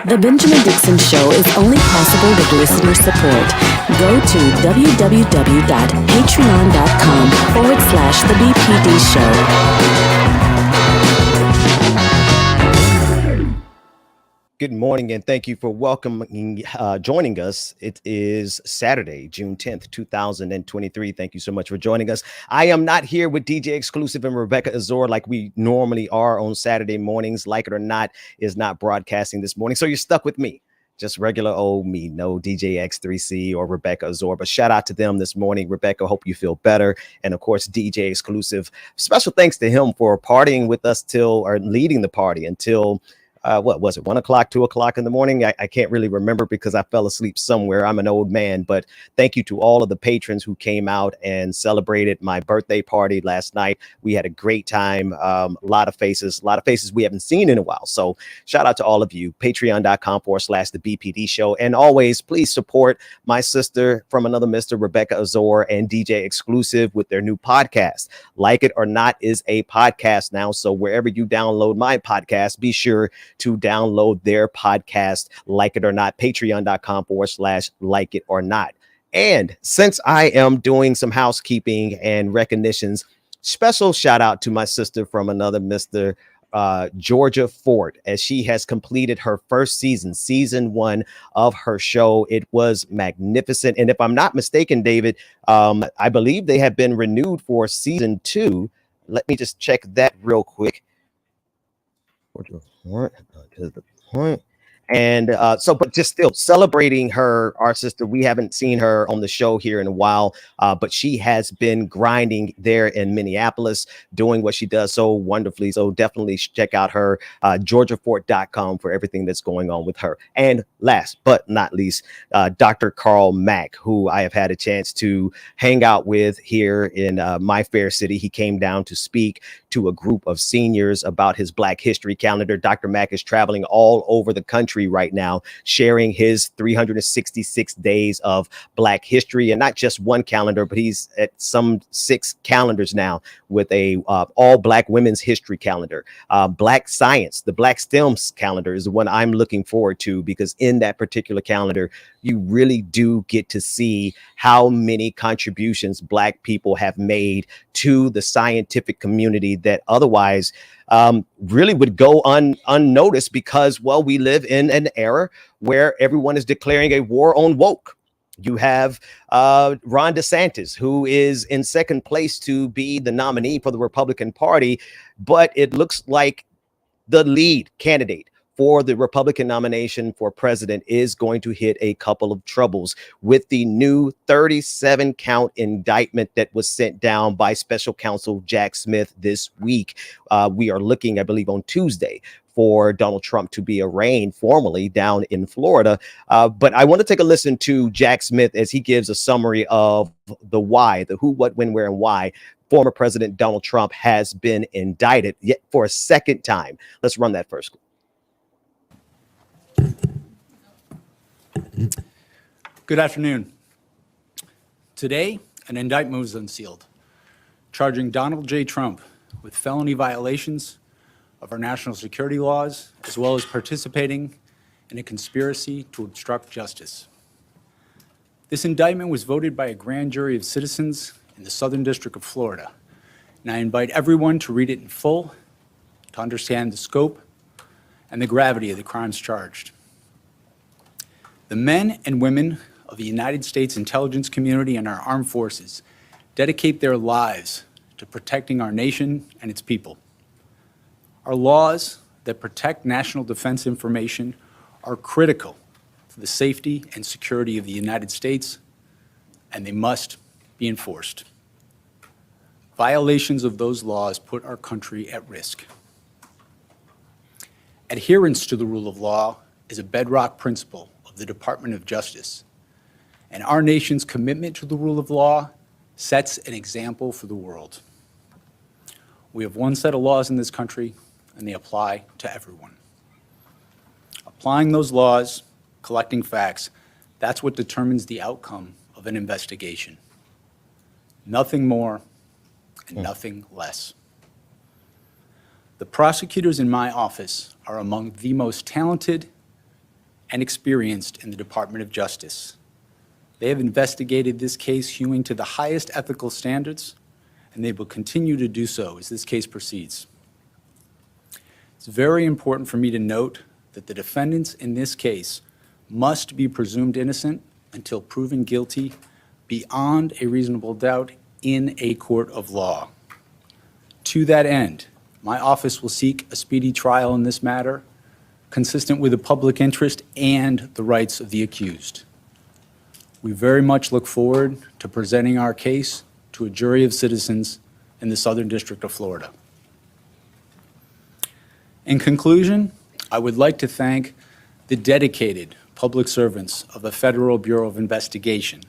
The Benjamin Dixon Show is only possible with listener support. Go to www.patreon.com/The BPD Show. Good morning, and thank you for joining us. It is Saturday, June 10th, 2023. Thank you so much for joining us. I am not here with DJ Exclusive and Rebecca Azor like we normally are on Saturday mornings. Like it or not, is not broadcasting this morning. So you're stuck with me. Just regular old me, no DJ X3C or Rebecca Azor. But shout out to them this morning. Rebecca, hope you feel better. And of course, DJ Exclusive. Special thanks to him for partying with us leading the party until what was it, 1 o'clock, 2 o'clock in the morning? I can't really remember because I fell asleep somewhere. I'm an old man, but thank you to all of the patrons who came out and celebrated my birthday party last night. We had a great time. A lot of faces we haven't seen in a while. So shout out to all of you. Patreon.com/The BPD Show. And always, please support my sister from another Mr. Rebecca Azor and DJ Exclusive with their new podcast. Like It or Not is a podcast now. So wherever you download my podcast, be sure to download their podcast, Like It or Not, patreon.com/Like It or Not. And since I am doing some housekeeping and recognitions, special shout out to my sister from another Mr. Georgia Ford, as she has completed her first season 1 of her show. It was magnificent. And if I'm not mistaken, David, I believe they have been renewed for season 2. Let me just check that real quick. To the point. And but just still celebrating our sister. We haven't seen her on the show here in a while, but she has been grinding there in Minneapolis, doing what she does so wonderfully. So definitely check out her georgiafort.com for everything that's going on with her. And last but not least, Dr. Carl Mack, who I have had a chance to hang out with here in my fair city. He came down to speak to a group of seniors about his Black History calendar. Dr. Mack is traveling all over the country right now, sharing his 366 days of Black history, and not just one calendar, but he's at some 6 calendars now with a all Black women's history calendar. Black science, the Black STEMs calendar is the one I'm looking forward to, because in that particular calendar, you really do get to see how many contributions Black people have made to the scientific community that otherwise really would go unnoticed, because, well, we live in an era where everyone is declaring a war on woke. You have Ron DeSantis, who is in second place to be the nominee for the Republican Party, but it looks like the lead candidate for the Republican nomination for president is going to hit a couple of troubles with the new 37 count indictment that was sent down by special counsel Jack Smith this week. We are looking, I believe, on Tuesday for Donald Trump to be arraigned formally down in Florida. But I want to take a listen to Jack Smith as he gives a summary of the why, the who, what, when, where, and why former President Donald Trump has been indicted yet for a second time. Let's run that first. Good afternoon. Today, an indictment was unsealed, charging Donald J. Trump with felony violations of our national security laws, as well as participating in a conspiracy to obstruct justice. This indictment was voted by a grand jury of citizens in the Southern District of Florida, and I invite everyone to read it in full to understand the scope and the gravity of the crimes charged. The men and women of the United States intelligence community and our armed forces dedicate their lives to protecting our nation and its people. Our laws that protect national defense information are critical to the safety and security of the United States, and they must be enforced. Violations of those laws put our country at risk. Adherence to the rule of law is a bedrock principle of the Department of Justice, and our nation's commitment to the rule of law sets an example for the world. We have one set of laws in this country, and they apply to everyone. Applying those laws, collecting facts, that's what determines the outcome of an investigation. Nothing more and nothing less. The prosecutors in my office are among the most talented and experienced in the Department of Justice. They have investigated this case hewing to the highest ethical standards, and they will continue to do so as this case proceeds. It's very important for me to note that the defendants in this case must be presumed innocent until proven guilty beyond a reasonable doubt in a court of law. To that end, my office will seek a speedy trial in this matter, consistent with the public interest and the rights of the accused. We very much look forward to presenting our case to a jury of citizens in the Southern District of Florida. In conclusion, I would like to thank the dedicated public servants of the Federal Bureau of Investigation,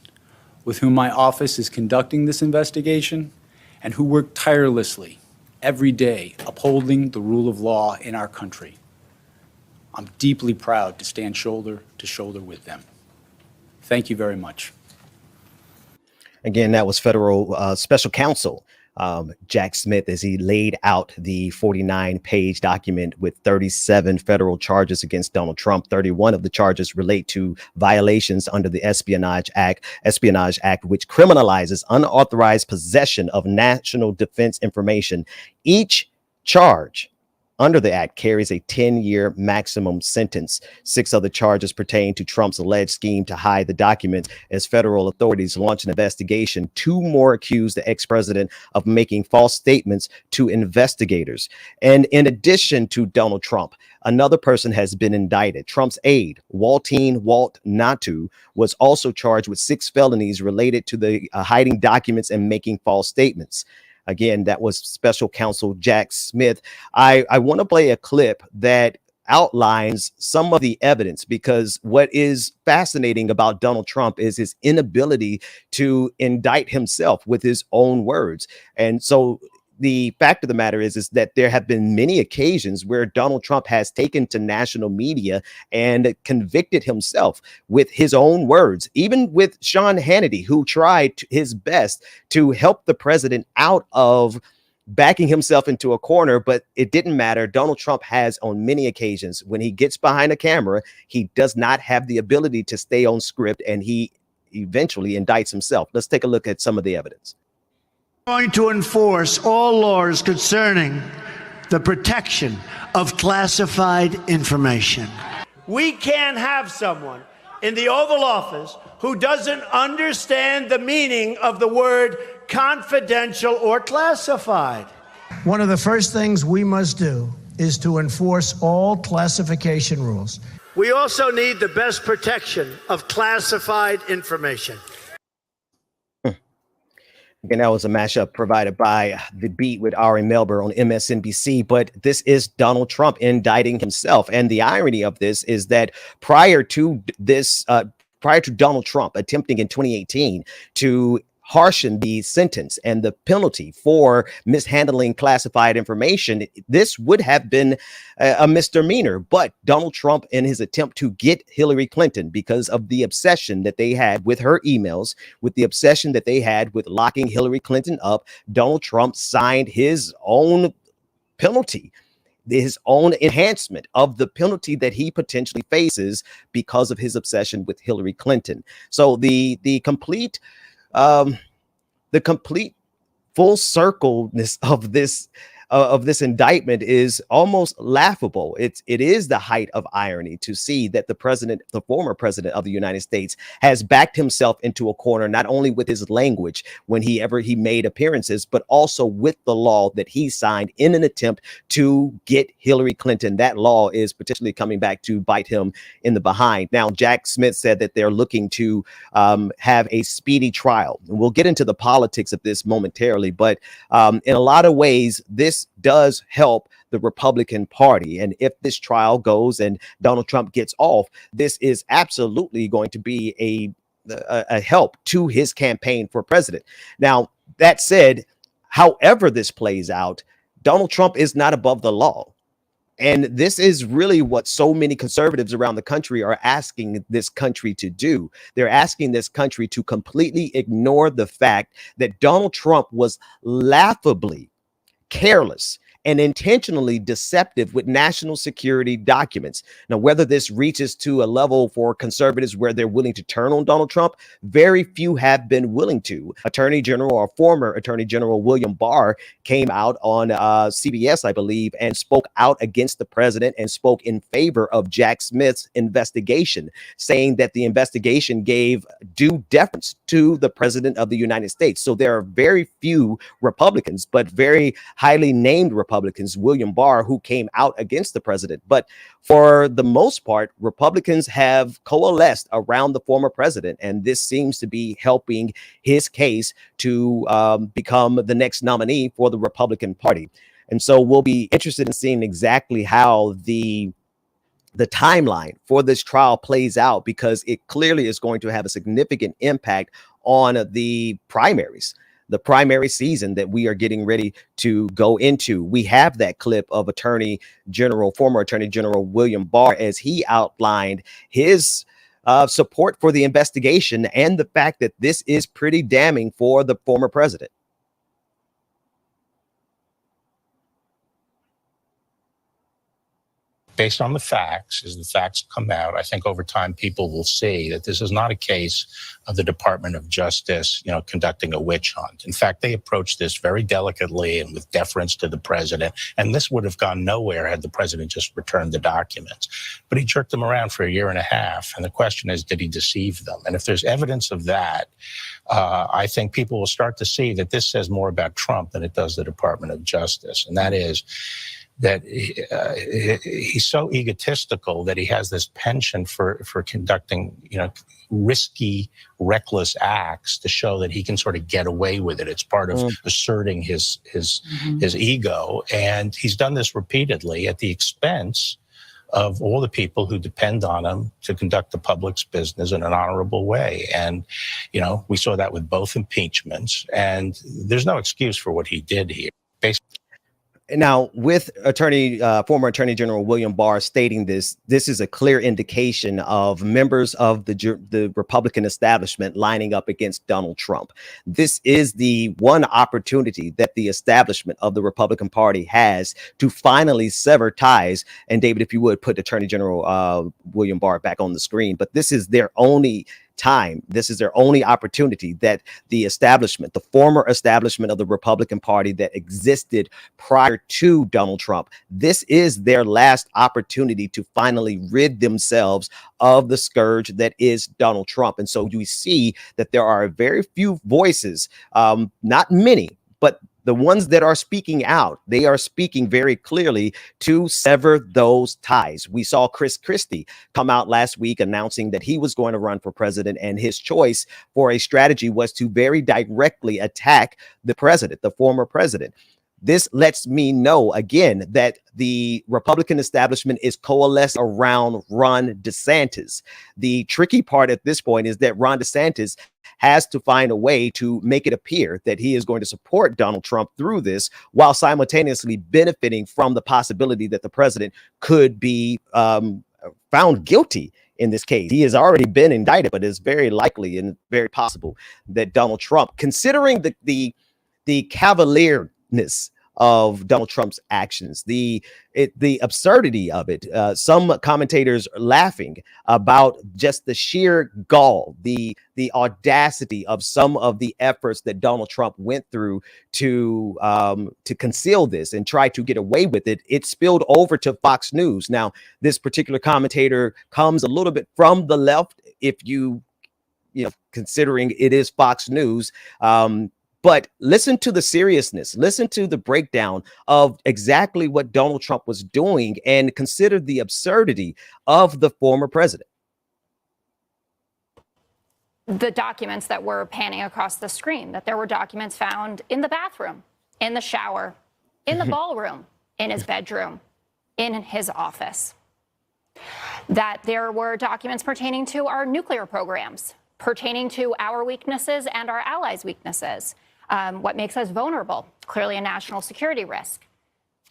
with whom my office is conducting this investigation and who work tirelessly every day upholding the rule of law in our country. I'm deeply proud to stand shoulder to shoulder with them. Thank you very much. Again, that was federal special counsel Jack Smith as he laid out the 49-page document with 37 federal charges against Donald Trump. 31 of the charges relate to violations under the Espionage Act, which criminalizes unauthorized possession of national defense information. Each charge under the act carries a 10-year maximum sentence. 6 other charges pertain to Trump's alleged scheme to hide the documents as federal authorities launch an investigation. 2 more accuse the ex-president of making false statements to investigators. And in addition to Donald Trump, another person has been indicted. Trump's aide, Walt Natu, was also charged with 6 felonies related to the hiding documents and making false statements. Again, that was special counsel Jack Smith. I want to play a clip that outlines some of the evidence, because what is fascinating about Donald Trump is his inability to indict himself with his own words. And so the fact of the matter is that there have been many occasions where Donald Trump has taken to national media and convicted himself with his own words, even with Sean Hannity, who tried his best to help the president out of backing himself into a corner, but it didn't matter. Donald Trump has on many occasions, when he gets behind a camera, he does not have the ability to stay on script, and he eventually indicts himself. Let's take a look at some of the evidence. Going to enforce all laws concerning the protection of classified information. We can't have someone in the Oval Office who doesn't understand the meaning of the word confidential or classified. One of the first things we must do is to enforce all classification rules. We also need the best protection of classified information. And that was a mashup provided by The Beat with Ari Melber on MSNBC. But this is Donald Trump indicting himself. And the irony of this is that prior to Donald Trump attempting in 2018 to harshen the sentence and the penalty for mishandling classified information, this would have been a misdemeanor. But Donald Trump, in his attempt to get Hillary Clinton, because of the obsession that they had with her emails, with the obsession that they had with locking Hillary Clinton up, Donald Trump signed his own penalty, his own enhancement of the penalty that he potentially faces because of his obsession with Hillary Clinton. So the complete full circleness of this indictment is almost laughable. It is the height of irony to see that the former president of the United States, has backed himself into a corner, not only with his language when he made appearances, but also with the law that he signed in an attempt to get Hillary Clinton. That law is potentially coming back to bite him in the behind. Now, Jack Smith said that they're looking to have a speedy trial. And we'll get into the politics of this momentarily, but in a lot of ways, this does help the Republican Party. And if this trial goes and Donald Trump gets off, this is absolutely going to be a help to his campaign for president. Now, that said, however this plays out, Donald Trump is not above the law. And this is really what so many conservatives around the country are asking this country to do. They're asking this country to completely ignore the fact that Donald Trump was laughably careless and intentionally deceptive with national security documents. Now, whether this reaches to a level for conservatives where they're willing to turn on Donald Trump, very few have been willing to. Attorney General or former Attorney General William Barr came out on CBS, I believe, and spoke out against the president and spoke in favor of Jack Smith's investigation, saying that the investigation gave due deference to the president of the United States. So there are very few Republicans, but very highly named Republicans, William Barr, who came out against the president. But for the most part, Republicans have coalesced around the former president, and this seems to be helping his case to become the next nominee for the Republican Party. And so we'll be interested in seeing exactly how the timeline for this trial plays out, because it clearly is going to have a significant impact on the primary season that we are getting ready to go into. We have that clip of former Attorney General William Barr, as he outlined his support for the investigation and the fact that this is pretty damning for the former president. Based on the facts, as the facts come out, I think over time people will see that this is not a case of the Department of Justice, conducting a witch hunt. In fact, they approached this very delicately and with deference to the president, and this would have gone nowhere had the president just returned the documents. But he jerked them around for a year and a half, and the question is, did he deceive them? And if there's evidence of that, I think people will start to see that this says more about Trump than it does the Department of Justice, and that is that he's so egotistical that he has this penchant for conducting, risky, reckless acts to show that he can sort of get away with it. It's part of asserting his ego, and he's done this repeatedly at the expense of all the people who depend on him to conduct the public's business in an honorable way. And, we saw that with both impeachments, and there's no excuse for what he did here. Now, with former Attorney General William Barr stating this is a clear indication of members of the Republican establishment lining up against Donald Trump. This is the one opportunity that the establishment of the Republican Party has to finally sever ties. And David, if you would put Attorney General William Barr back on the screen, but this is their only time. This is their only opportunity that the former establishment of the Republican Party that existed prior to Donald Trump, this is their last opportunity to finally rid themselves of the scourge that is Donald Trump. And so you see that there are very few voices, not many, but the ones that are speaking out, they are speaking very clearly to sever those ties. We saw Chris Christie come out last week announcing that he was going to run for president, and his choice for a strategy was to very directly attack the president, the former president. This lets me know again that the Republican establishment is coalesced around Ron DeSantis. The tricky part at this point is that Ron DeSantis has to find a way to make it appear that he is going to support Donald Trump through this, while simultaneously benefiting from the possibility that the president could be found guilty in this case. He has already been indicted, but it's very likely and very possible that Donald Trump, considering the cavalierness of Donald Trump's actions, the absurdity of it. Some commentators are laughing about just the sheer gall, the audacity of some of the efforts that Donald Trump went through to conceal this and try to get away with it. It spilled over to Fox News. Now, this particular commentator comes a little bit from the left, if considering it is Fox News. But listen to the seriousness, listen to the breakdown of exactly what Donald Trump was doing, and consider the absurdity of the former president. The documents that were panning across the screen, that there were documents found in the bathroom, in the shower, in the ballroom, in his bedroom, in his office. That there were documents pertaining to our nuclear programs, pertaining to our weaknesses and our allies' weaknesses. What makes us vulnerable, clearly a national security risk.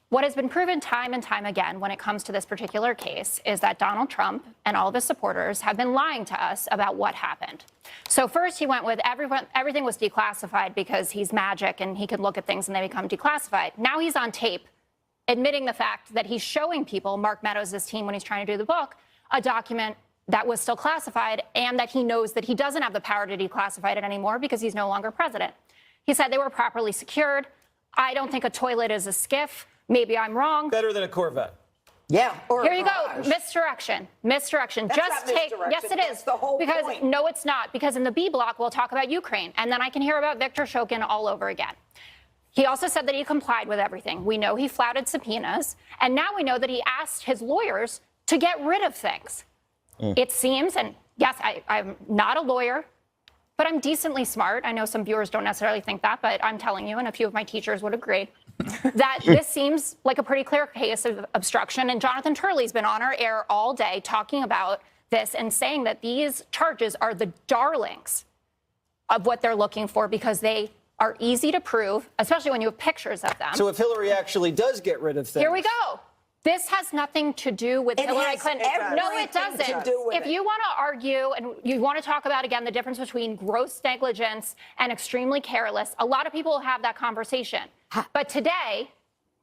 What has been proven time and time again when it comes to this particular case is that Donald Trump and all of his supporters have been lying to us about what happened. So first he went with everything was declassified because he's magic and he could look at things and they become declassified. Now he's on tape admitting the fact that he's showing people, Mark Meadows' team, when he's trying to do the book, a document that was still classified, and that he knows that he doesn't have the power to declassify it anymore because he's no longer president. He said they were properly secured. I don't think a toilet is a skiff. Maybe I'm wrong. Better than a Corvette. Yeah. Or Here you go. Misdirection. Misdirection. That's Just not take. misdirection. Yes, it is. That's the whole because point. no, it's not. Because in the B block, we'll talk about Ukraine, and then I can hear about Viktor Shokin all over again. He also said that he complied with everything. We know he flouted subpoenas, and now we know that he asked his lawyers to get rid of things. It seems, and yes, I'm not a lawyer, but I'm decently smart. I know some viewers don't necessarily think that, but I'm telling you, and a few of my teachers would agree, that this seems like a pretty clear case of obstruction. And Jonathan Turley's been on our air all day talking about this and saying that these charges are the darlings of what they're looking for because they are easy to prove, especially when you have pictures of them. So if Hillary actually does get rid of things. Here we go. This has nothing to do with Hillary Clinton. No, it doesn't. If you want to argue and you want to talk about, again, the difference between gross negligence and extremely careless, a lot of people have that conversation. But today,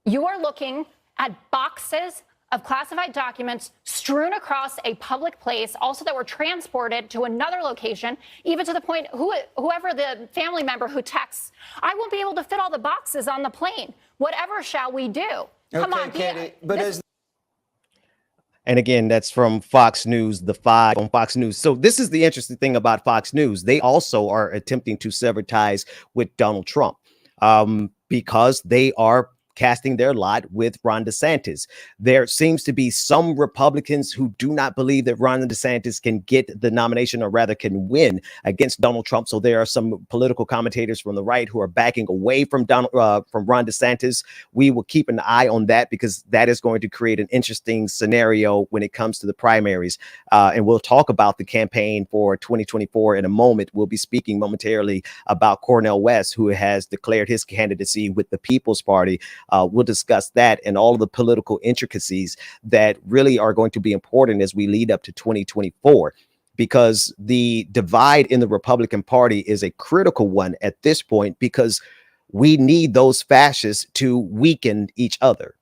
you are looking at boxes of classified documents strewn across a public place, also that were transported to another location, even to the point whoever the family member who texts, I won't be able to fit all the boxes on the plane. Whatever shall we do? Come on, Katie, but And again, that's from Fox News, The Five on Fox News. So this is the interesting thing about Fox News. They also are attempting to sever ties with Donald Trump because they are casting their lot with Ron DeSantis. There seems to be some Republicans who do not believe that Ron DeSantis can get the nomination, or rather can win against Donald Trump. So there are some political commentators from the right who are backing away from Ron DeSantis. We will keep an eye on that because that is going to create an interesting scenario when it comes to the primaries. And we'll talk about the campaign for 2024 in a moment. We'll be speaking momentarily about Cornell West, who has declared his candidacy with the People's Party. We'll discuss that and all of the political intricacies that really are going to be important as we lead up to 2024, because the divide in the Republican Party is a critical one at this point, because we need those fascists to weaken each other.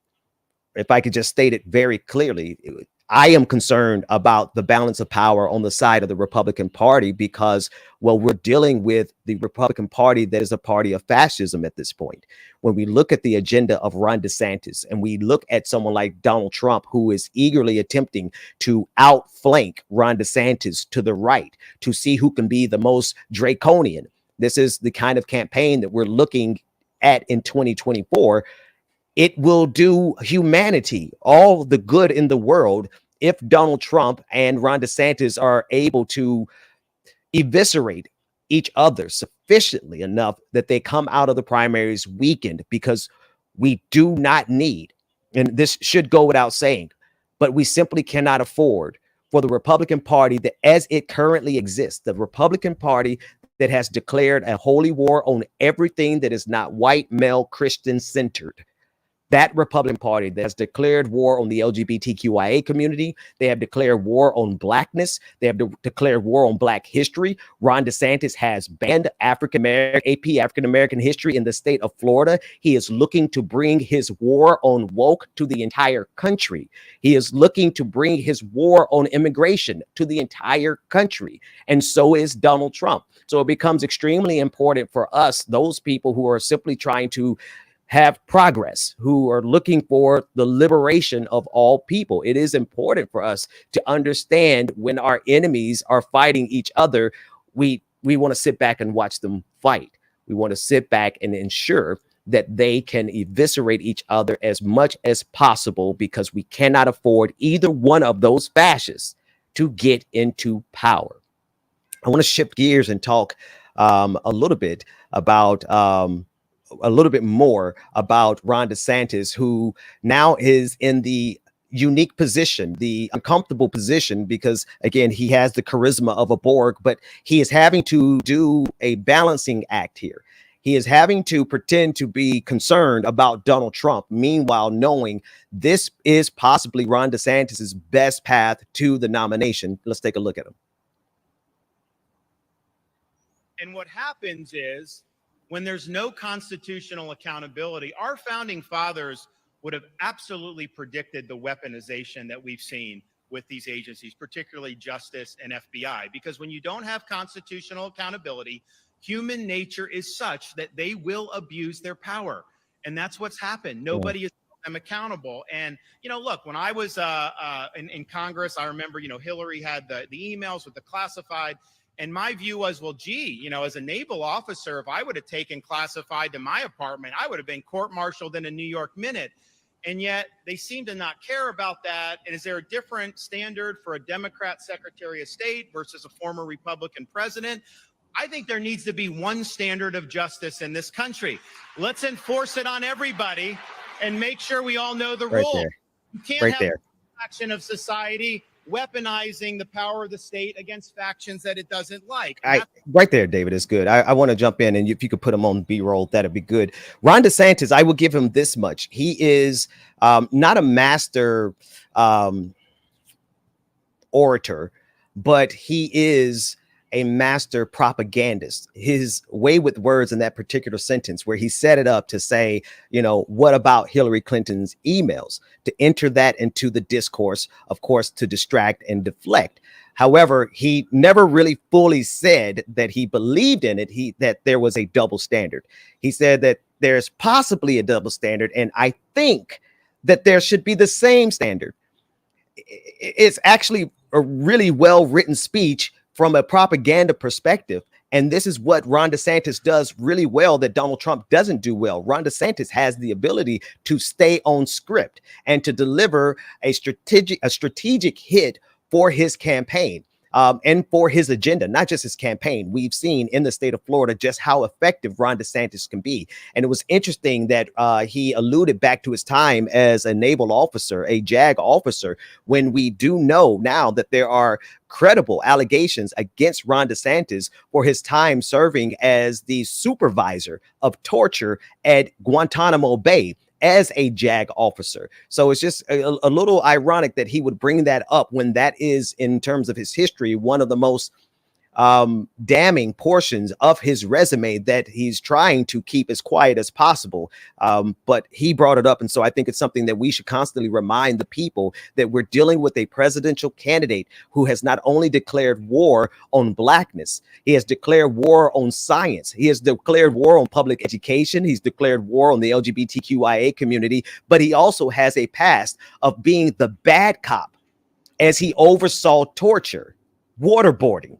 If I could just state it very clearly, I am concerned about the balance of power on the side of the Republican Party because, well, we're dealing with the Republican Party that is a party of fascism at this point. When we look at the agenda of Ron DeSantis and we look at someone like Donald Trump, who is eagerly attempting to outflank Ron DeSantis to the right to see who can be the most draconian. This is the kind of campaign that we're looking at in 2024. It will do humanity all the good in the world if Donald Trump and Ron DeSantis are able to eviscerate each other sufficiently enough that they come out of the primaries weakened, because we do not need, and this should go without saying, but we simply cannot afford for the Republican Party that as it currently exists, the Republican Party that has declared a holy war on everything that is not white, male, Christian centered. That Republican Party that has declared war on the LGBTQIA community. They have declared war on blackness. They have declared war on black history. Ron DeSantis has banned African-American history in the state of Florida. He is looking to bring his war on woke to the entire country. He is looking to bring his war on immigration to the entire country. And so is Donald Trump. So it becomes extremely important for us, those people who are simply trying to have progress, who are looking for the liberation of all people. It is important for us to understand when our enemies are fighting each other, we want to sit back and watch them fight. We want to sit back and ensure that they can eviscerate each other as much as possible, because we cannot afford either one of those fascists to get into power. I want to shift gears and talk a little bit more about Ron DeSantis, who now is in the unique position, the uncomfortable position, because again, he has the charisma of a Borg, but he is having to do a balancing act here. He is having to pretend to be concerned about Donald Trump, meanwhile knowing this is possibly Ron DeSantis's best path to the nomination. Let's take a look at him. And what happens is, when there's no constitutional accountability, our founding fathers would have absolutely predicted the weaponization that we've seen with these agencies, particularly Justice and FBI, because when you don't have constitutional accountability, human nature is such that they will abuse their power. And that's what's happened. Nobody is holding them accountable. And, you know, look, when I was in Congress, I remember, you know, Hillary had the emails with the classified. And my view was, well, gee, you know, as a naval officer, if I would have taken classified to my apartment, I would have been court-martialed in a New York minute. And yet they seem to not care about that. And is there a different standard for a Democrat Secretary of State versus a former Republican president? I think there needs to be one standard of justice in this country. Let's enforce it on everybody and make sure we all know the rules. You can't have a faction of society weaponizing the power of the state against factions that it doesn't like. Right there, David, is good. I want to jump in, and if you could put him on B-roll, that'd be good. Ron DeSantis, I will give him this much. He is not a master orator, but he is a master propagandist. His way with words in that particular sentence, where he set it up to say, you know, what about Hillary Clinton's emails, to enter that into the discourse, of course, to distract and deflect. However, he never really fully said that he believed in it, that there was a double standard. He said that there's possibly a double standard, and I think that there should be the same standard. It's actually a really well-written speech from a propaganda perspective. And this is what Ron DeSantis does really well that Donald Trump doesn't do well. Ron DeSantis has the ability to stay on script and to deliver a strategic hit for his campaign. And for his agenda, not just his campaign. We've seen in the state of Florida just how effective Ron DeSantis can be. And it was interesting that he alluded back to his time as a naval officer, a JAG officer, when we do know now that there are credible allegations against Ron DeSantis for his time serving as the supervisor of torture at Guantanamo Bay as a JAG officer. So it's just a little ironic that he would bring that up when that is, in terms of his history, one of the most damning portions of his resume that he's trying to keep as quiet as possible. But he brought it up. And so I think it's something that we should constantly remind the people that we're dealing with a presidential candidate who has not only declared war on blackness, he has declared war on science. He has declared war on public education. He's declared war on the LGBTQIA community, but he also has a past of being the bad cop as he oversaw torture, waterboarding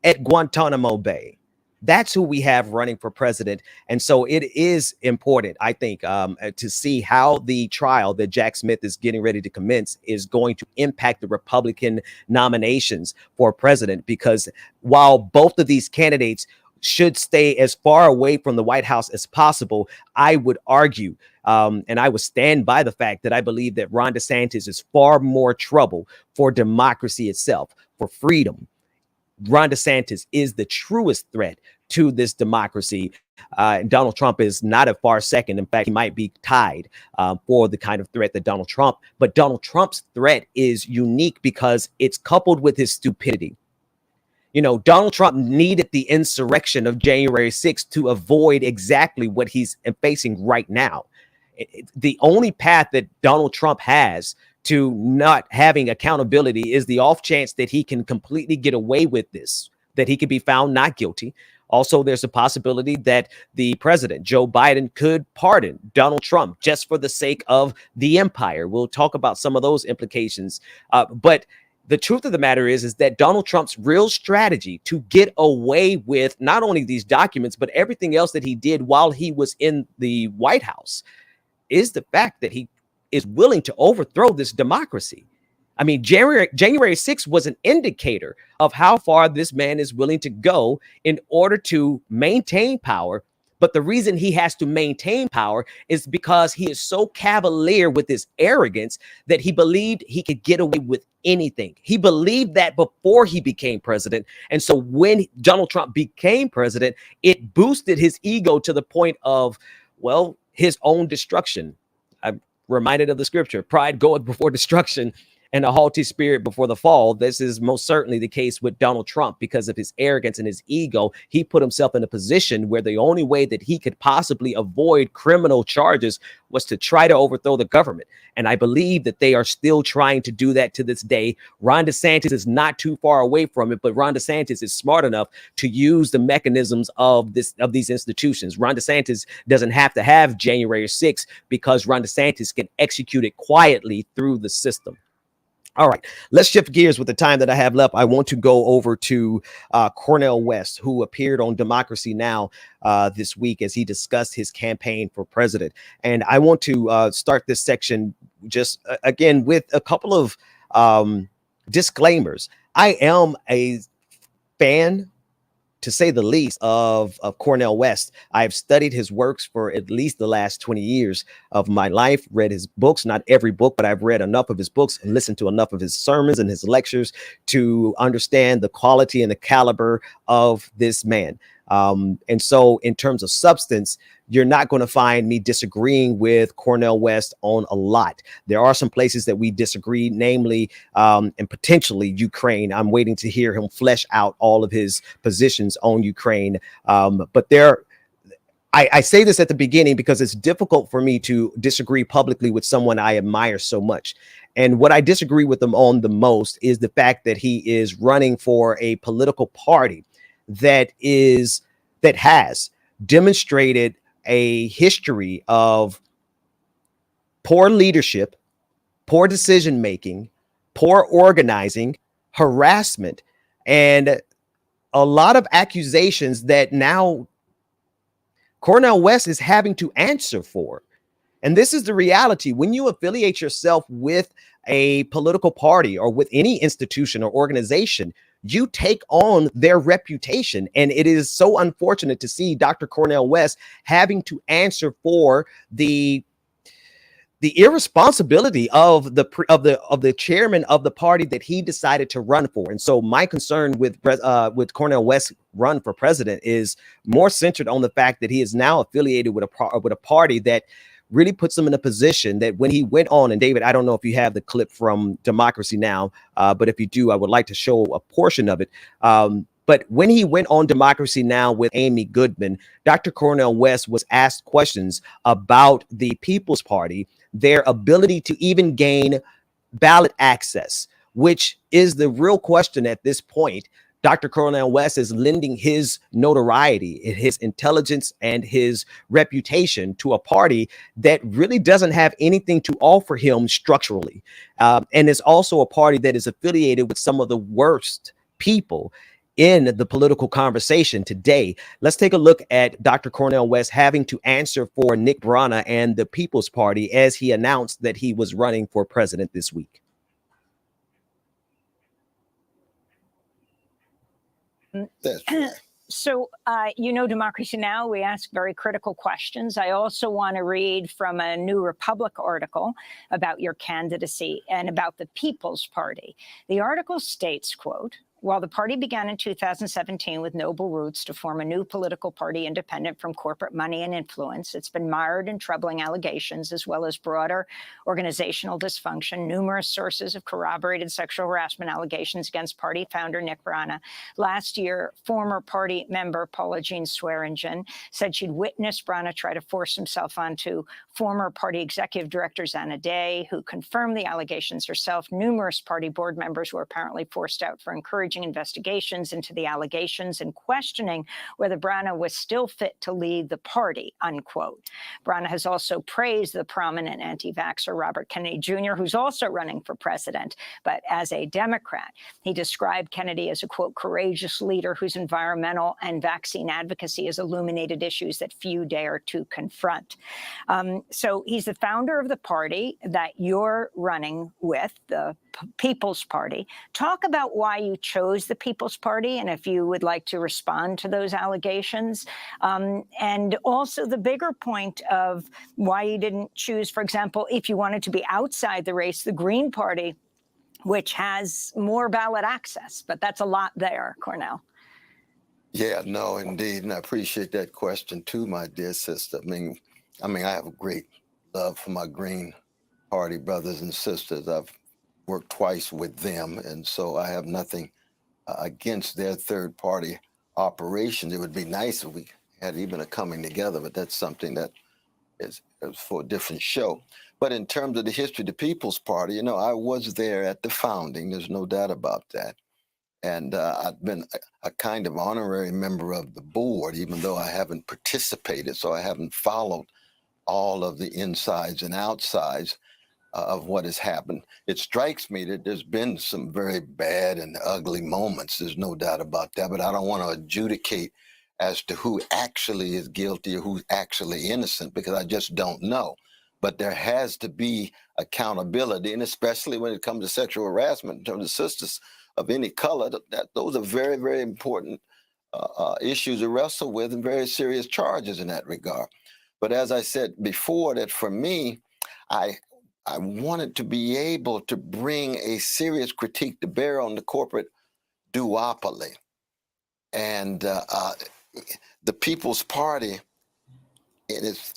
at Guantanamo Bay. That's who we have running for president. And so it is important, I think, to see how the trial that Jack Smith is getting ready to commence is going to impact the Republican nominations for president, because while both of these candidates should stay as far away from the White House as possible, I would argue, and I would stand by the fact that I believe that Ron DeSantis is far more trouble for democracy itself, for freedom. Ron DeSantis is the truest threat to this democracy. Donald Trump is not a far second. In fact, he might be tied for the kind of threat that Donald Trump. But Donald Trump's threat is unique because it's coupled with his stupidity. You know, Donald Trump needed the insurrection of January 6th to avoid exactly what he's facing right now. The only path that Donald Trump has to not having accountability is the off chance that he can completely get away with this, that he could be found not guilty. Also, there's a possibility that the president, Joe Biden, could pardon Donald Trump just for the sake of the empire. We'll talk about some of those implications. But the truth of the matter is that Donald Trump's real strategy to get away with not only these documents, but everything else that he did while he was in the White House is the fact that he is willing to overthrow this democracy. I mean, January 6th was an indicator of how far this man is willing to go in order to maintain power. But the reason he has to maintain power is because he is so cavalier with his arrogance that he believed he could get away with anything. He believed that before he became president. And so when Donald Trump became president, it boosted his ego to the point of, well, his own destruction. I'm reminded of the scripture, pride goeth before destruction. and a haughty spirit before the fall. This is most certainly the case with Donald Trump. Because of his arrogance and his ego, he put himself in a position where the only way that he could possibly avoid criminal charges was to try to overthrow the government. And I believe that they are still trying to do that to this day. Ron DeSantis is not too far away from it, but Ron DeSantis is smart enough to use the mechanisms of these institutions. Ron DeSantis doesn't have to have January 6th because Ron DeSantis can execute it quietly through the system. All right, let's shift gears with the time that I have left. I want to go over to Cornell West, who appeared on Democracy Now! This week as he discussed his campaign for president. And I want to start this section just again with a couple of disclaimers. I am a fan, to say the least, of Cornell West. I've studied his works for at least the last 20 years of my life, read his books, not every book, but I've read enough of his books and listened to enough of his sermons and his lectures to understand the quality and the caliber of this man. And so in terms of substance, you're not going to find me disagreeing with Cornell West on a lot. There are some places that we disagree, namely, and potentially Ukraine. I'm waiting to hear him flesh out all of his positions on Ukraine. But I say this at the beginning because it's difficult for me to disagree publicly with someone I admire so much. And what I disagree with him on the most is the fact that he is running for a political party that has demonstrated a history of poor leadership, poor decision making, poor organizing, harassment, and a lot of accusations that now Cornel West is having to answer for. And this is the reality. When you affiliate yourself with a political party or with any institution or organization, you take on their reputation. And it is so unfortunate to see Dr. Cornel West having to answer for the irresponsibility of the chairman of the party that he decided to run for. And so my concern with Cornel West's run for president is more centered on the fact that he is now affiliated with a party that really puts him in a position that when he went on, and David, I don't know if you have the clip from Democracy Now!, but if you do, I would like to show a portion of it. But when he went on Democracy Now! With Amy Goodman, Dr. Cornel West was asked questions about the People's Party, their ability to even gain ballot access, which is the real question at this point. Dr. Cornel West is lending his notoriety, his intelligence, and his reputation to a party that really doesn't have anything to offer him structurally. And is also a party that is affiliated with some of the worst people in the political conversation today. Let's take a look at Dr. Cornel West having to answer for Nick Brana and the People's Party as he announced that he was running for president this week. So, Democracy Now!, we ask very critical questions. I also want to read from a New Republic article about your candidacy and about the People's Party. The article states, quote, "While the party began in 2017 with noble roots to form a new political party independent from corporate money and influence, it's been mired in troubling allegations as well as broader organizational dysfunction, numerous sources of corroborated sexual harassment allegations against party founder Nick Brana. Last year, former party member Paula Jean Swearingen said she'd witnessed Brana try to force himself onto former party executive director Zana Day, who confirmed the allegations herself. Numerous party board members were apparently forced out for encouraging investigations into the allegations and questioning whether Brana was still fit to lead the party," unquote. Brana has also praised the prominent anti-vaxxer Robert Kennedy Jr., who's also running for president, but as a Democrat. He described Kennedy as a, quote, "courageous leader whose environmental and vaccine advocacy has illuminated issues that few dare to confront." So he's the founder of the party that you're running with, the People's Party. Talk about why you chose the People's Party and if you would like to respond to those allegations. And also the bigger point of why you didn't choose, for example, if you wanted to be outside the race, the Green Party, which has more ballot access. But that's a lot there, Cornel. Yeah, no, indeed. And I appreciate that question too, my dear sister. I mean, I have a great love for my Green Party brothers and sisters. I've worked twice with them, and so I have nothing against their third-party operations. It would be nice if we had even a coming together, but that's something that is for a different show. But in terms of the history of the People's Party, you know, I was there at the founding. There's no doubt about that. And I've been a kind of honorary member of the board, even though I haven't participated, so I haven't followed all of the insides and outsides of what has happened. It strikes me that there's been some very bad and ugly moments. There's no doubt about that, but I don't want to adjudicate as to who actually is guilty or who's actually innocent, because I just don't know. But there has to be accountability, and especially when it comes to sexual harassment in terms of sisters of any color, those are very, very important issues to wrestle with, and very serious charges in that regard. But as I said before, that for me, I wanted to be able to bring a serious critique to bear on the corporate duopoly. And the People's Party, in its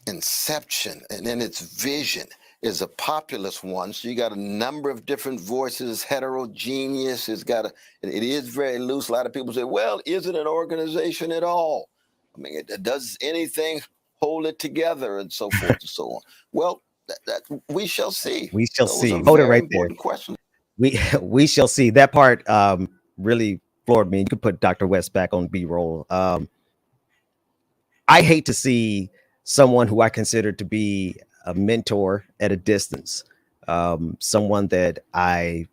inception and in its vision, is a populist one. So you got a number of different voices, heterogeneous. It is very loose. A lot of people say, well, is it an organization at all? I mean, does anything hold it together, and so forth and so on? Well, that we shall see. We shall Those see. are Hold it very right there. important questions. We shall see. That part really floored me. You could put Dr. West back on B-roll. I hate to see someone who I consider to be a mentor at a distance, someone that I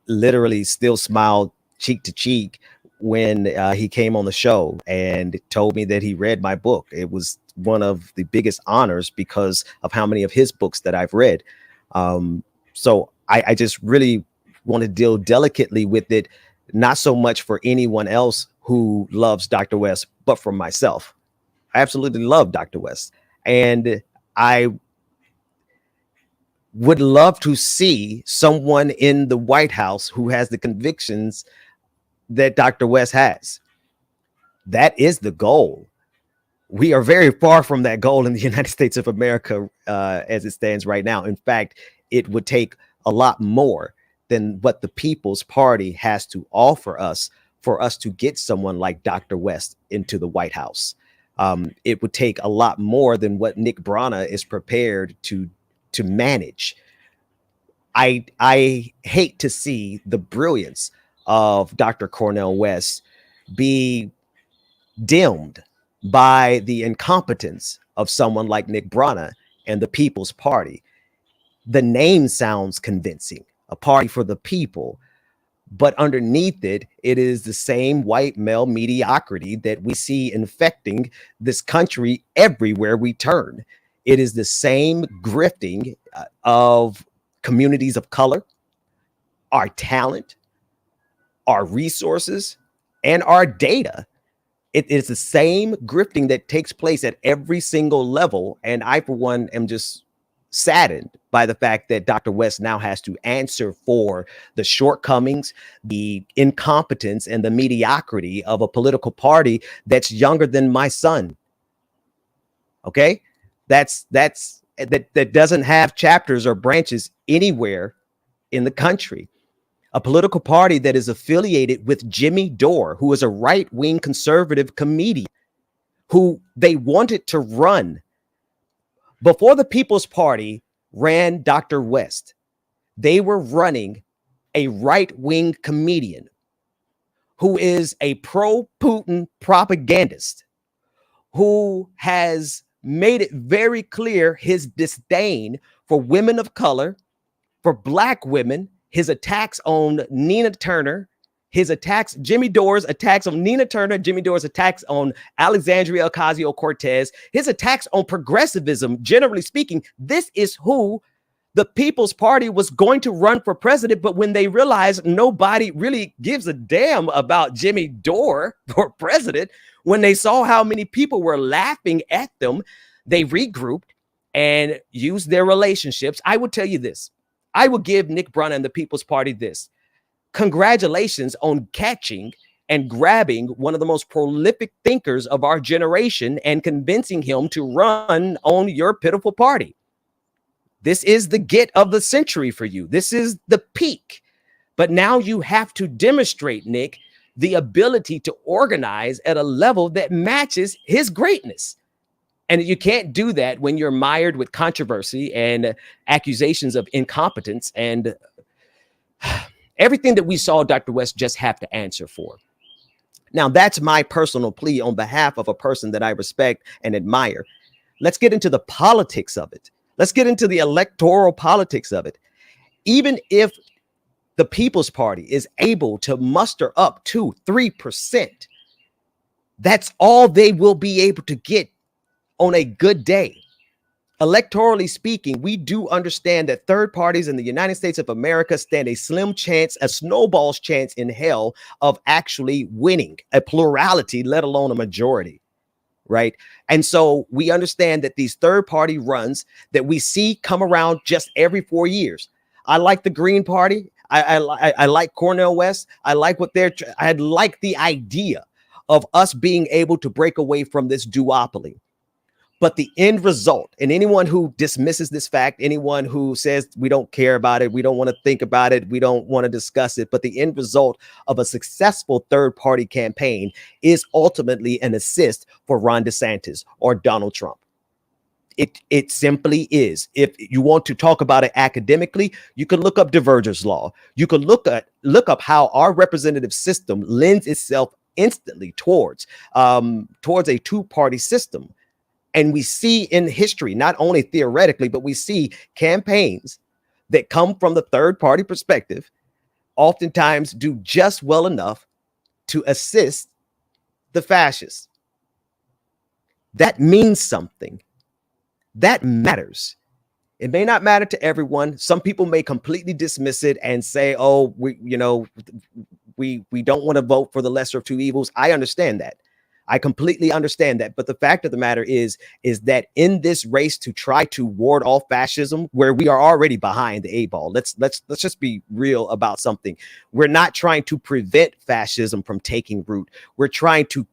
literally still smiled cheek to cheek when he came on the show and told me that he read my book. It was one of the biggest honors because of how many of his books that I've read. So I just really want to deal delicately with it, not so much for anyone else who loves Dr. West, but for myself. I absolutely love Dr. West. And I would love to see someone in the White House who has the convictions that Dr. West has. That is the goal. We are very far from that goal in the United States of America as it stands right now. In fact, it would take a lot more than what the People's Party has to offer us for us to get someone like Dr. West into the White House. It would take a lot more than what Nick Brana is prepared to manage. I hate to see the brilliance of Dr. Cornel West be dimmed by the incompetence of someone like Nick Brana and the People's Party. The name sounds convincing, a party for the people, but underneath it, it is the same white male mediocrity that we see infecting this country everywhere we turn. It is the same grifting of communities of color, our talent, our resources, and our data. It is the same grifting that takes place at every single level. And I, for one, am just saddened by the fact that Dr. West now has to answer for the shortcomings, the incompetence, and the mediocrity of a political party that's younger than my son. Okay? That doesn't have chapters or branches anywhere in the country. A political party that is affiliated with Jimmy Dore, who is a right-wing conservative comedian who they wanted to run. Before the People's Party ran Dr. West, they were running a right-wing comedian who is a pro-Putin propagandist who has made it very clear his disdain for women of color, for Black women, his attacks on Nina Turner, Jimmy Dore's attacks on Nina Turner, Jimmy Dore's attacks on Alexandria Ocasio-Cortez, his attacks on progressivism, generally speaking. This is who the People's Party was going to run for president. But when they realized nobody really gives a damn about Jimmy Dore for president, when they saw how many people were laughing at them, they regrouped and used their relationships. I will tell you this. I will give Nick Brana and the People's Party this. Congratulations on catching and grabbing one of the most prolific thinkers of our generation and convincing him to run on your pitiful party. This is the get of the century for you. This is the peak. But now you have to demonstrate, Nick, the ability to organize at a level that matches his greatness. And you can't do that when you're mired with controversy and accusations of incompetence and everything that we saw Dr. West just have to answer for. Now, that's my personal plea on behalf of a person that I respect and admire. Let's get into the politics of it. Let's get into the electoral politics of it. Even if the People's Party is able to muster up 2-3%, that's all they will be able to get on a good day. Electorally speaking, we do understand that third parties in the United States of America stand a slim chance, a snowball's chance in hell of actually winning a plurality, let alone a majority, right? And so we understand that these third party runs that we see come around just every 4 years. I like the Green Party. I like Cornell West. I like I like the idea of us being able to break away from this duopoly. But the end result, and anyone who dismisses this fact, anyone who says we don't care about it, we don't want to think about it, we don't want to discuss it, but the end result of a successful third-party campaign is ultimately an assist for Ron DeSantis or Donald Trump. It simply is. If you want to talk about it academically, you can look up Diverger's law. You can look up how our representative system lends itself instantly towards a two-party system. And we see in history, not only theoretically, but we see campaigns that come from the third party perspective oftentimes do just well enough to assist the fascists. That means something. That matters. It may not matter to everyone. Some people may completely dismiss it and say, oh, we don't want to vote for the lesser of two evils. I understand that. I completely understand that. But the fact of the matter is that in this race to try to ward off fascism, where we are already behind the eight ball, let's just be real about something. We're not trying to prevent fascism from taking root. We're trying to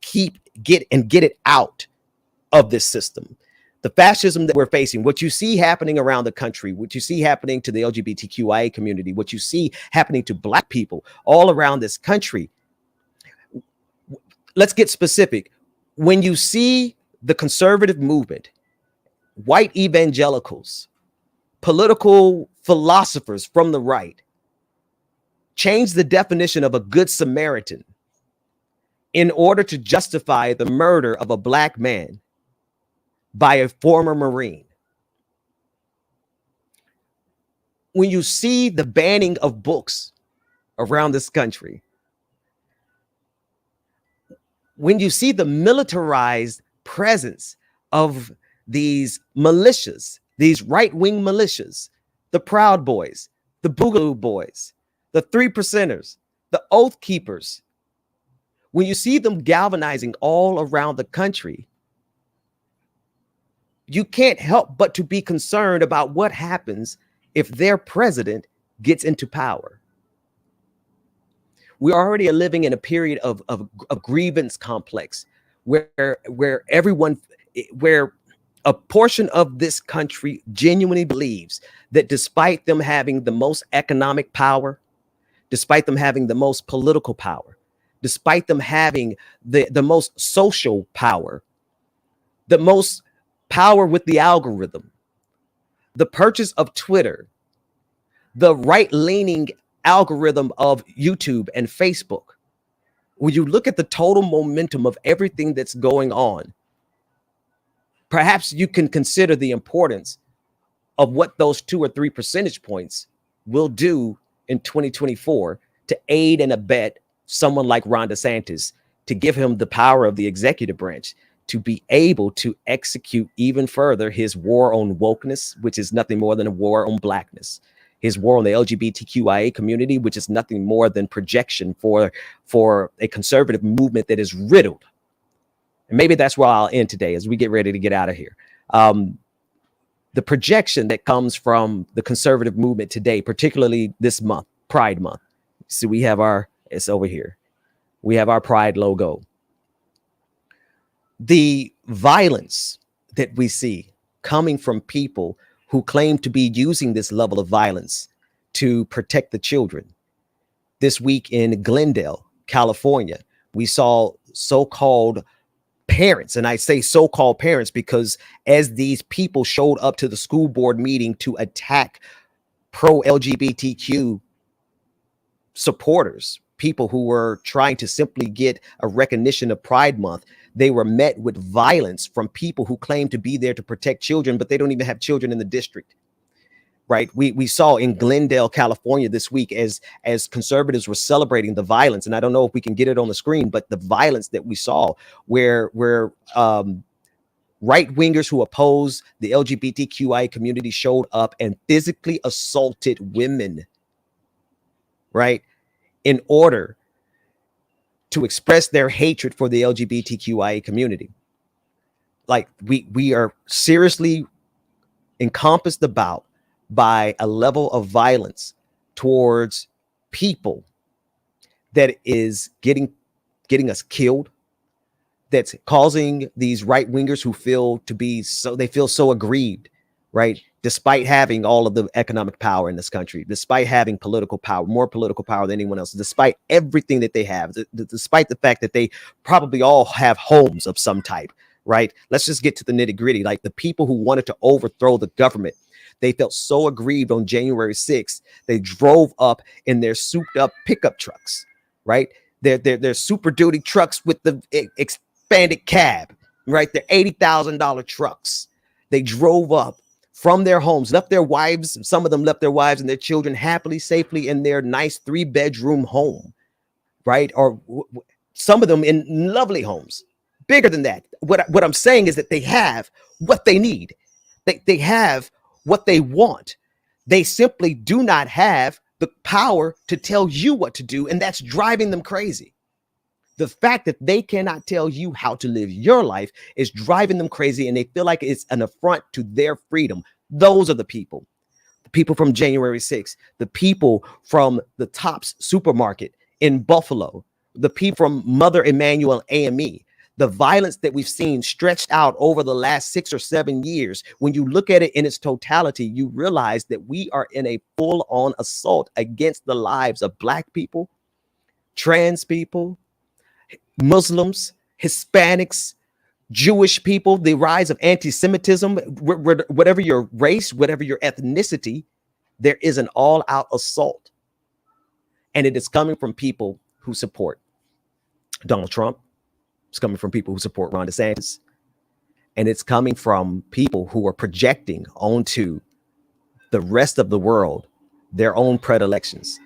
get it out of this system. The fascism that we're facing, what you see happening around the country, what you see happening to the LGBTQIA community, what you see happening to Black people all around this country. Let's get specific. When you see the conservative movement, white evangelicals, political philosophers from the right change the definition of a good Samaritan in order to justify the murder of a Black man by a former Marine. When you see the banning of books around this country, when you see the militarized presence of these militias, these right-wing militias, the Proud Boys, the Boogaloo Boys, the Three Percenters, the Oath Keepers, when you see them galvanizing all around the country, you can't help but to be concerned about what happens if their president gets into power. We already are living in a period of grievance complex where a portion of this country genuinely believes that despite them having the most economic power, despite them having the most political power, despite them having the most social power, the most power with the algorithm, the purchase of Twitter, the right-leaning algorithm of YouTube and Facebook, when you look at the total momentum of everything that's going on, perhaps you can consider the importance of what those 2 or 3 percentage points will do in 2024 to aid and abet someone like Ron DeSantis, to give him the power of the executive branch to be able to execute even further his war on wokeness, which is nothing more than a war on Blackness. His war on the LGBTQIA community, which is nothing more than projection for a conservative movement that is riddled. And maybe that's where I'll end today as we get ready to get out of here. The projection that comes from the conservative movement today, particularly this month, Pride Month. So we have it's over here. We have our Pride logo. The violence that we see coming from people who claim to be using this level of violence to protect the children. This week in Glendale, California, we saw so-called parents, and I say so-called parents because as these people showed up to the school board meeting to attack pro-LGBTQ supporters, people who were trying to simply get a recognition of Pride Month, they were met with violence from people who claim to be there to protect children, but they don't even have children in the district. Right. We saw in Glendale, California this week as conservatives were celebrating the violence. And I don't know if we can get it on the screen, but the violence that we saw where right wingers who oppose the LGBTQI community showed up and physically assaulted women. Right. In order to express their hatred for the LGBTQIA community. Like we are seriously encompassed about by a level of violence towards people that is getting us killed, that's causing these right wingers who feel so aggrieved, right? Despite having all of the economic power in this country, despite having political power, more political power than anyone else, despite everything that they have, despite the fact that they probably all have homes of some type, right? Let's just get to the nitty gritty. Like the people who wanted to overthrow the government, they felt so aggrieved on January 6th, they drove up in their souped up pickup trucks, right? They're Super Duty trucks with the expanded cab, right? They're $80,000 trucks. They drove up from their homes, left their wives. Some of them left their wives and their children happily, safely in their nice 3-bedroom home, right? Or some of them in lovely homes, bigger than that. What I'm saying is that they have what they need. They have what they want. They simply do not have the power to tell you what to do, and that's driving them crazy. The fact that they cannot tell you how to live your life is driving them crazy, and they feel like it's an affront to their freedom. Those are the people from January 6th, the people from the Tops supermarket in Buffalo, the people from Mother Emanuel AME. The violence that we've seen stretched out over the last 6 or 7 years, when you look at it in its totality, you realize that we are in a full-on assault against the lives of Black people, trans people, Muslims, Hispanics, Jewish people, the rise of anti-Semitism, whatever your race, whatever your ethnicity, there is an all-out assault. And it is coming from people who support Donald Trump. It's coming from people who support Ron DeSantis. And it's coming from people who are projecting onto the rest of the world their own predilections.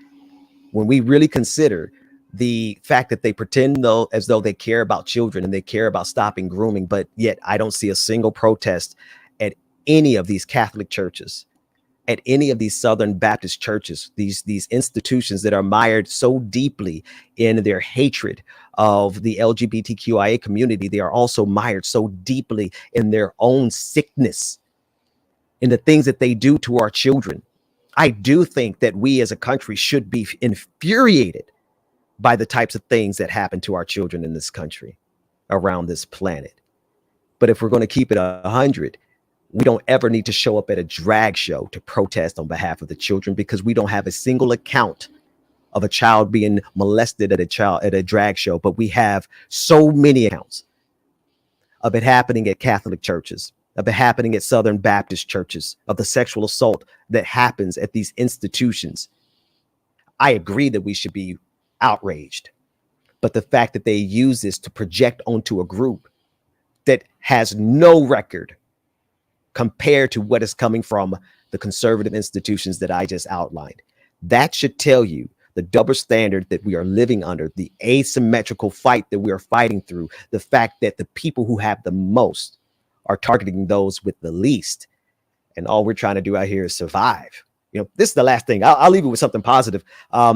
When we really consider the fact that they pretend as though they care about children and they care about stopping grooming, but yet I don't see a single protest at any of these Catholic churches, at any of these Southern Baptist churches, these institutions that are mired so deeply in their hatred of the LGBTQIA community. They are also mired so deeply in their own sickness, in the things that they do to our children. I do think that we as a country should be infuriated by the types of things that happen to our children in this country, around this planet. But if we're going to keep it 100, we don't ever need to show up at a drag show to protest on behalf of the children, because we don't have a single account of a child being molested at a drag show. But we have so many accounts of it happening at Catholic churches, of it happening at Southern Baptist churches, of the sexual assault that happens at these institutions. I agree that we should be outraged, but the fact that they use this to project onto a group that has no record compared to what is coming from the conservative institutions that I just outlined, that should tell you the double standard that we are living under, the asymmetrical fight that we are fighting through, the fact that the people who have the most are targeting those with the least. And all we're trying to do out here is survive. You know, this is the last thing. I'll leave it with something positive.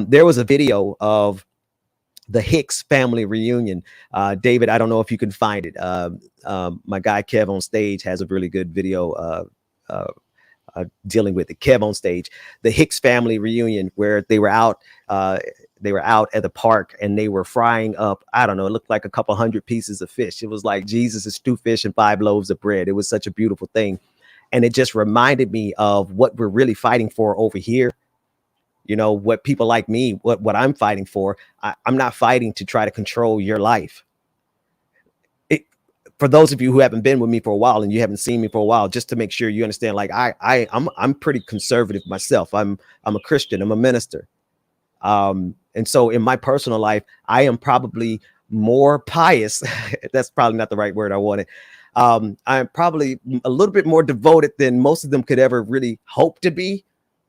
There was a video of the Hicks family reunion. David, I don't know if you can find it. My guy Kev on stage has a really good video dealing with it. Kev on stage, the Hicks family reunion, where they were out at the park and they were frying up, I don't know, it looked like a couple hundred pieces of fish. It was like Jesus' 2 fish and 5 loaves of bread. It was such a beautiful thing. And it just reminded me of what we're really fighting for over here. You know, what people like me, what I'm fighting for. I'm not fighting to try to control your life. For those of you who haven't been with me for a while and you haven't seen me for a while, just to make sure you understand, like I'm pretty conservative myself. I'm a Christian. I'm a minister. And so in my personal life, I am probably more pious. That's probably not the right word I wanted. I'm probably a little bit more devoted than most of them could ever really hope to be,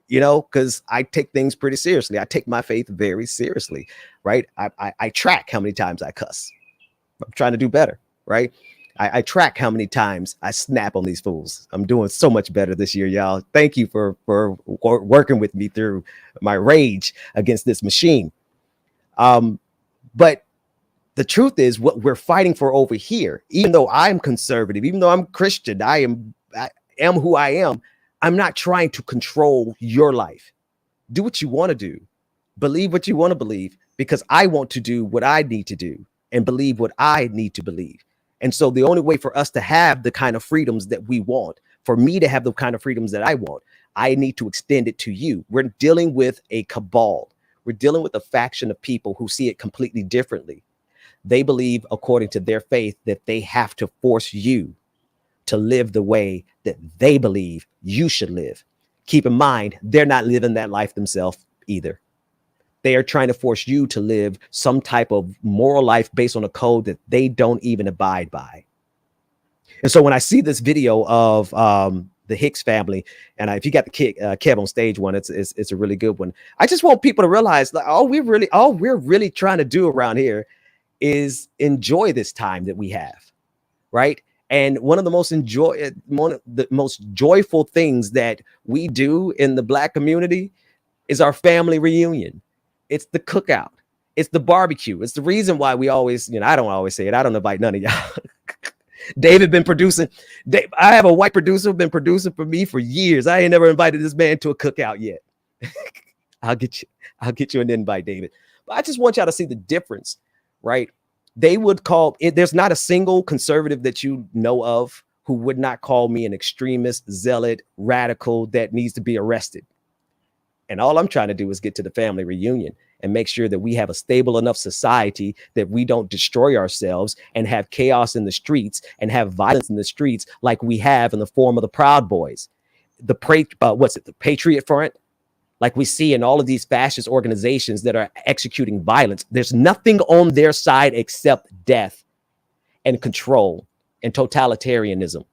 you know, because I take things pretty seriously. I take my faith very seriously, right? I track how many times I cuss. I'm trying to do better, right? I track how many times I snap on these fools. I'm doing so much better this year, y'all. Thank you for working with me through my rage against this machine. But the truth is, what we're fighting for over here, even though I'm conservative, even though I'm Christian, I am who I am. I'm not trying to control your life. Do what you want to do. Believe what you want to believe, because I want to do what I need to do and believe what I need to believe. And so the only way for us to have the kind of freedoms that we want, for me to have the kind of freedoms that I want, I need to extend it to you. We're dealing with a cabal. We're dealing with a faction of people who see it completely differently. They believe, according to their faith, that they have to force you to live the way that they believe you should live. Keep in mind, they're not living that life themselves either. They are trying to force you to live some type of moral life based on a code that they don't even abide by. And so when I see this video of the Hicks family, and if you got the Kev on stage one, it's a really good one. I just want people to realize that all we're really trying to do around here is enjoy this time that we have, right? And one of the most joyful things that we do in the Black community is our family reunion. It's the cookout. It's the barbecue. It's the reason why we always, I don't always say it. I don't invite none of y'all. David been producing. I have a white producer, been producing for me for years. I ain't never invited this man to a cookout yet. I'll get you an invite, David. But I just want y'all to see the difference, right? They would call it. There's not a single conservative that you know of who would not call me an extremist, zealot, radical that needs to be arrested. And all I'm trying to do is get to the family reunion and make sure that we have a stable enough society that we don't destroy ourselves and have chaos in the streets and have violence in the streets like we have in the form of the Proud Boys, the Patriot Front, like we see in all of these fascist organizations that are executing violence. There's nothing on their side except death and control and totalitarianism.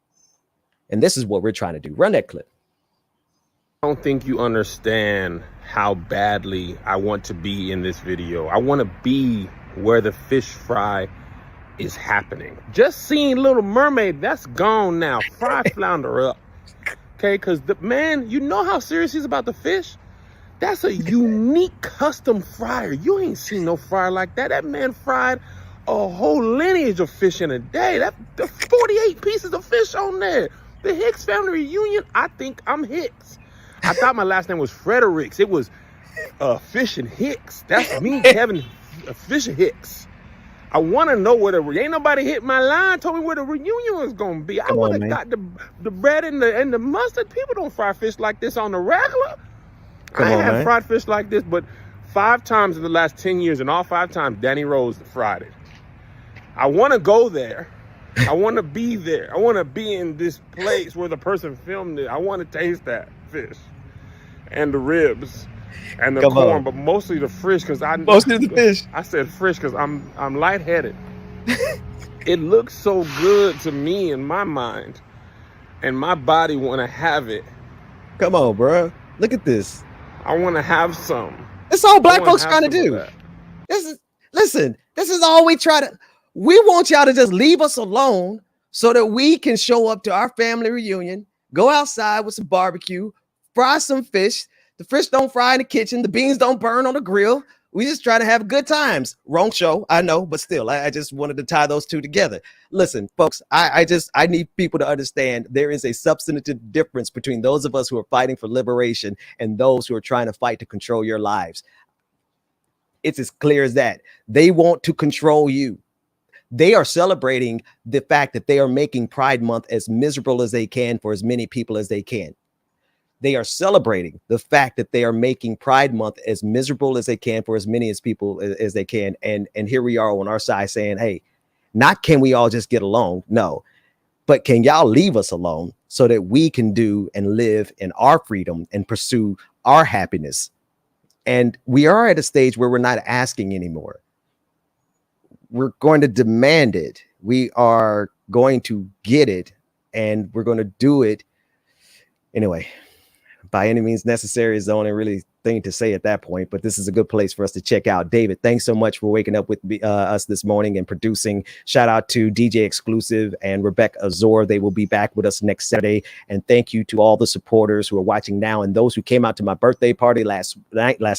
And this is what we're trying to do. Run that clip. I don't think you understand how badly I want to be in this video. I want to be where the fish fry is happening. Just seeing Little Mermaid, that's gone now. Fry flounder up. Okay, because the man, you know how serious he's about the fish? That's a unique custom fryer. You ain't seen no fryer like that. That man fried a whole lineage of fish in a day. The 48 pieces of fish on there. The Hicks family reunion, I think I'm Hicks. I thought my last name was Fredericks. It was Fish and Hicks. That's me, Kevin Fish and Hicks. I want to know where ain't nobody hit my line, told me where the reunion was going to be. I would have got the bread and the mustard. People don't fry fish like this on the regular. I ain't had fried fish like this, but 5 times in the last 10 years, and all 5 times, Danny Rose fried it. I want to go there. I want to be there. I want to be in this place where the person filmed it. I want to taste that fish and the ribs and the corn, but mostly the fish, because mostly the fish. I said fish because I'm lightheaded. It looks so good to me in my mind, and my body want to have it. Come on, bro. Look at this. I want to have some. That's all Black folks trying to do. This is all we try to. We want y'all to just leave us alone so that we can show up to our family reunion, go outside with some barbecue, fry some fish. The fish don't fry in the kitchen. The beans don't burn on the grill. We just try to have good times. Wrong show, I know, but still, I just wanted to tie those two together. Listen, folks, I need people to understand there is a substantive difference between those of us who are fighting for liberation and those who are trying to fight to control your lives. It's as clear as that. They want to control you. They are celebrating the fact that they are making Pride Month as miserable as they can for as many people as they can. They are celebrating the fact that they are making Pride Month as miserable as they can for as many as people as they can. And here we are on our side saying, hey, not can we all just get along? No, but can y'all leave us alone so that we can do and live in our freedom and pursue our happiness? And we are at a stage where we're not asking anymore. We're going to demand it. We are going to get it, and we're going to do it anyway. By any means necessary is the only really thing to say at that point, but this is a good place for us to check out. David, thanks so much for waking up with us this morning and producing. Shout out to DJ Exclusive and Rebecca Azor. They will be back with us next Saturday. And thank you to all the supporters who are watching now and those who came out to my birthday party last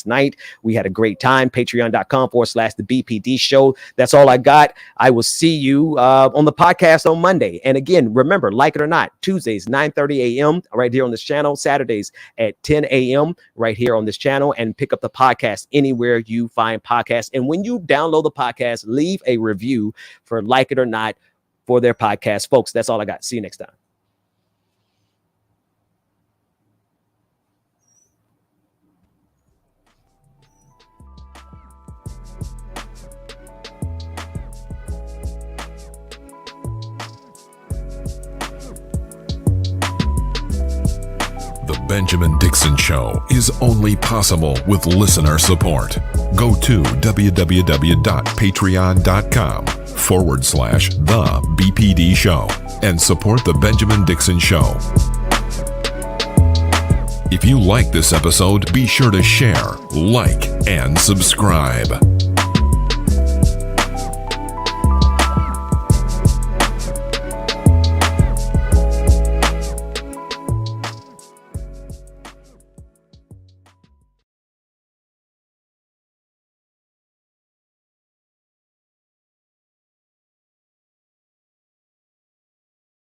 night. We had a great time. Patreon.com/the BPD show. That's all I got. I will see you on the podcast on Monday. And again, remember, like it or not, Tuesdays, 9:30 a.m. right here on this channel, Saturdays at 10 a.m. right here on this channel, and pick up the podcast anywhere you find podcasts. And when you download the podcast, leave a review for Like It or Not for their podcast. Folks, that's all I got. See you next time. The Benjamin Dixon Show is only possible with listener support. Go to www.patreon.com/the BPD Show and support The Benjamin Dixon Show. If you like this episode, be sure to share, like, and subscribe.